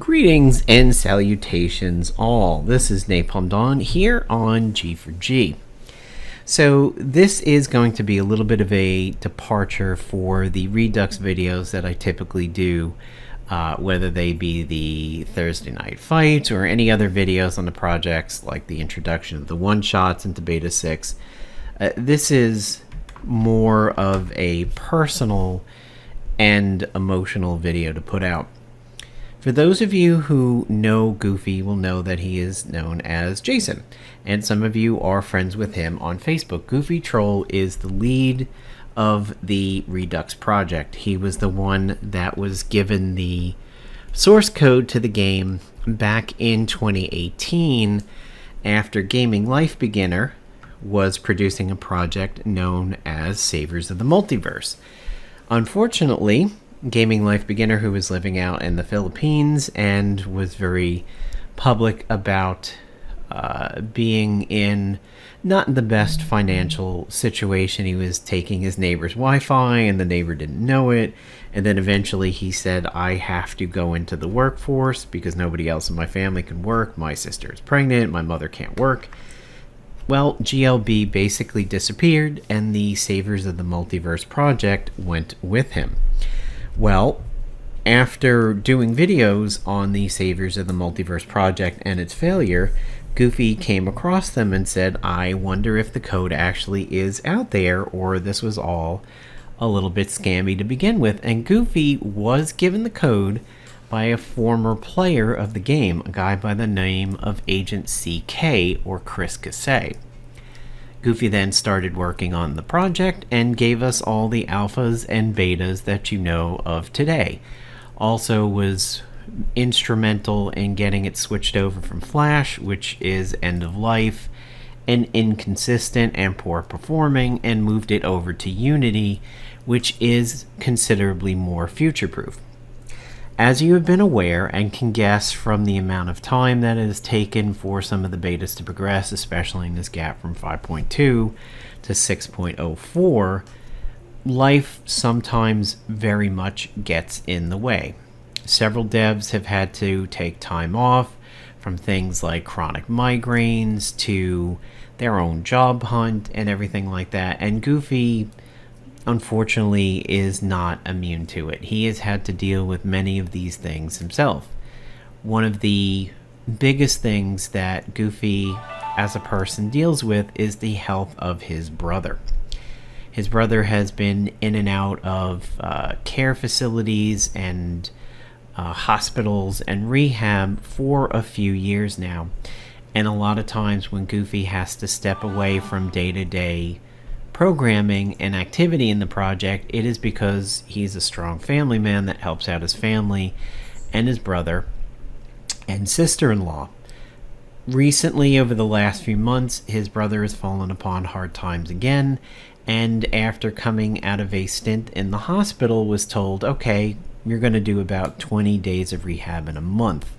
Greetings and salutations all. This is Napalm Dawn here on G4G. So this is going to be a little bit of a departure for the Redux videos that I typically do, whether they be the Thursday night fights or any other videos on the projects like the introduction of the one-shots into Beta 6. This is more of a personal and emotional video to put out. For those of you who know Goofy will know that he is known as Jason, and some of you are friends with him on Facebook. Goofy Troll is the lead of the Redux project. He was the one that was given the source code to the game back in 2018 after Gaming Life Beginner was producing a project known as Saviors of the Multiverse. Unfortunately, Gaming Life Beginner, who was living out in the Philippines and was very public about being in not the best financial situation. He was taking his neighbor's Wi-Fi and the neighbor didn't know it, and then eventually he said, I have to go into the workforce because nobody else in my family can work. My sister is pregnant, my mother can't work. Well, GLB basically disappeared and the Saviors of the Multiverse project went with him. Well, after doing videos on the Saviors of the Multiverse project and its failure, Goofy came across them and said, I wonder if the code actually is out there or this was all a little bit scammy to begin with. And Goofy was given the code by a former player of the game, a guy by the name of Agent CK or Chris Cassay. Goofy then started working on the project and gave us all the alphas and betas that you know of today. Also was instrumental in getting it switched over from Flash, which is end of life and inconsistent and poor performing, and moved it over to Unity, which is considerably more future-proof. As you have been aware and can guess from the amount of time that it has taken for some of the betas to progress, especially in this gap from 5.2 to 6.04, life sometimes very much gets in the way. Several devs have had to take time off, from things like chronic migraines to their own job hunt and everything like that, and Goofy unfortunately is not immune to it. He has had to deal with many of these things himself. One of the biggest things that Goofy as a person deals with is the health of his brother. His brother has been in and out of care facilities and hospitals and rehab for a few years now. And a lot of times when Goofy has to step away from day-to-day programming and activity in the project, it is because he's a strong family man that helps out his family and his brother and sister-in-law. Recently, over the last few months, his brother has fallen upon hard times again, and after coming out of a stint in the hospital was told, okay, you're going to do about 20 days of rehab in a month.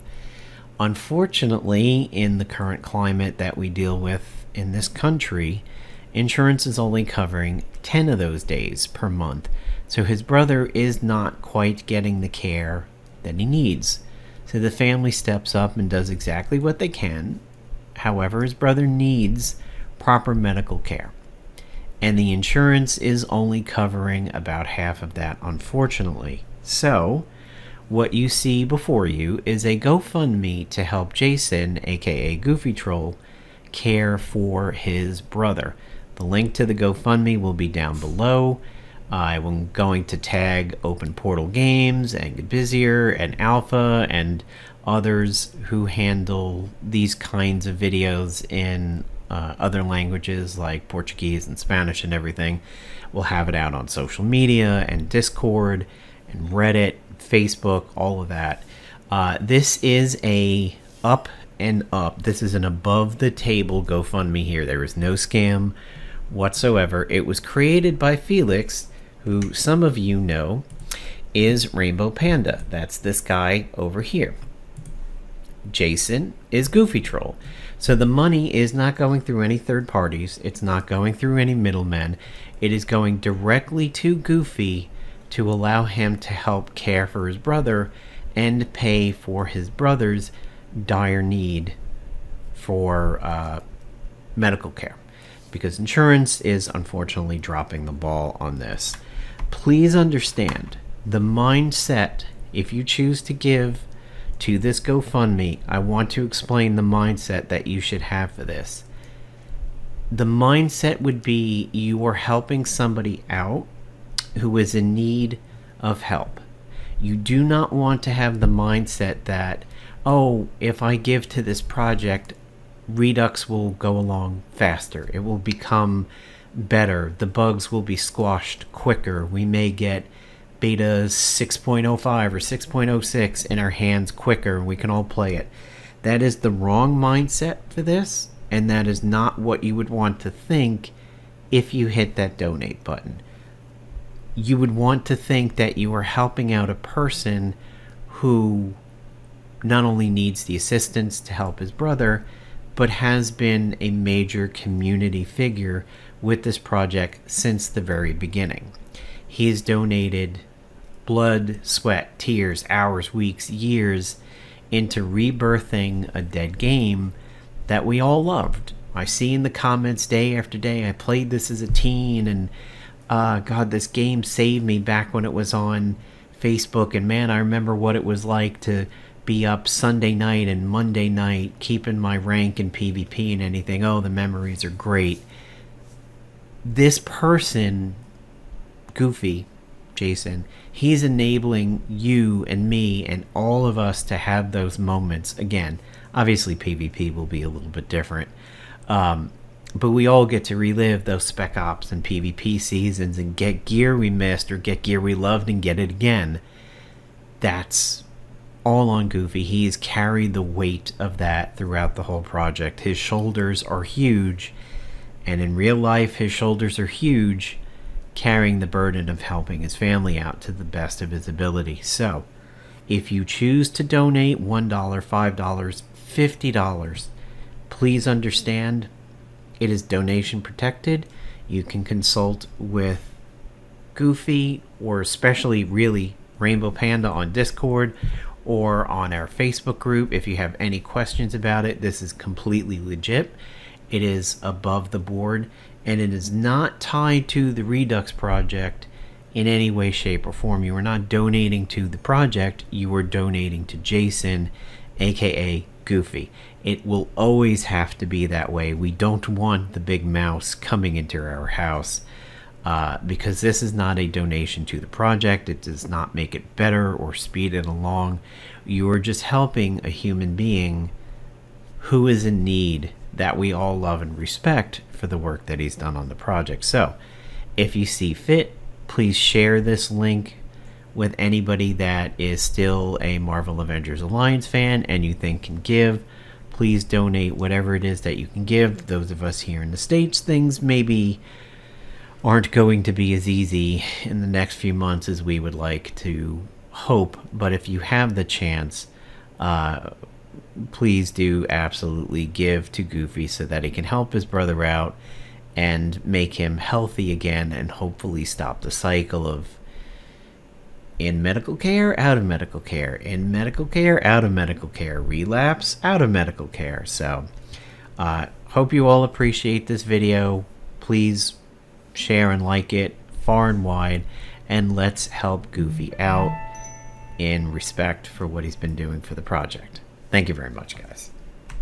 Unfortunately, in the current climate that we deal with in this country, insurance is only covering 10 of those days per month, so his brother is not quite getting the care that he needs. So the family steps up and does exactly what they can. However, his brother needs proper medical care, and the insurance is only covering about half of that, unfortunately. So what you see before you is a GoFundMe to help Jason, aka Goofy Troll, care for his brother. The link to the GoFundMe will be down below. I'm going to tag Open Portal Games and Get Busier and Alpha and others who handle these kinds of videos in other languages like Portuguese and Spanish and everything. We'll have it out on social media and Discord and Reddit, Facebook, all of that. This is a up and up. This is an above the table GoFundMe here. There is no scam whatsoever. It was created by Felix, who some of you know is Rainbow Panda. That's this guy over here. Jason is Goofy Troll. So the money is not going through any third parties. It's not going through any middlemen. It is going directly to Goofy to allow him to help care for his brother and pay for his brother's dire need for medical care, because insurance is unfortunately dropping the ball on this. Please understand the mindset. If you choose to give to this GoFundMe, I want to explain the mindset that you should have for this. The mindset would be you are helping somebody out who is in need of help. You do not want to have the mindset that, oh, if I give to this project, Redux will go along faster. It will become better. The bugs will be squashed quicker. We may get beta 6.05 or 6.06 in our hands quicker, and we can all play it. That is the wrong mindset for this, and that is not what you would want to think if you hit that donate button. You would want to think that you are helping out a person who not only needs the assistance to help his brother, but has been a major community figure with this project since the very beginning. He's donated blood, sweat, tears, hours, weeks, years into rebirthing a dead game that we all loved. I see in the comments day after day, I played this as a teen, and God, this game saved me back when it was on Facebook, and man, I remember what it was like to be up Sunday night and Monday night keeping my rank in PvP and anything. Oh, the memories are great. This person, Goofy, Jason, he's enabling you and me and all of us to have those moments again. Obviously PvP will be a little bit different, but we all get to relive those Spec Ops and PvP seasons and get gear we missed or get gear we loved and get it again. That's all on Goofy. He's carried the weight of that throughout the whole project. His shoulders are huge, and in real life his shoulders are huge, carrying the burden of helping his family out to the best of his ability. So if you choose to donate $1, $5, $50, please understand it is donation protected. You can consult with Goofy, or especially really Rainbow Panda on Discord or on our Facebook group if you have any questions about it. This is completely legit. It is above the board, and it is not tied to the Redux project in any way, shape, or form. You are not donating to the project. You are donating to Jason, aka Goofy. It will always have to be that way. We don't want the big mouse coming into our house, because this is not a donation to the project. It does not make it better or speed it along. You are just helping a human being who is in need, that we all love and respect for the work that he's done on the project. So if you see fit, please share this link with anybody that is still a Marvel Avengers Alliance fan and you think can give. Please donate whatever it is that you can give. Those of us here in the States, things maybe aren't going to be as easy in the next few months as we would like to hope, but if you have the chance, please do absolutely give to Goofy so that he can help his brother out and make him healthy again, and hopefully stop the cycle of in medical care, out of medical care, in medical care, out of medical care, relapse, out of medical care. So hope you all appreciate this video. Please share and like it far and wide, and let's help Goofy out in respect for what he's been doing for the project. Thank you very much, guys.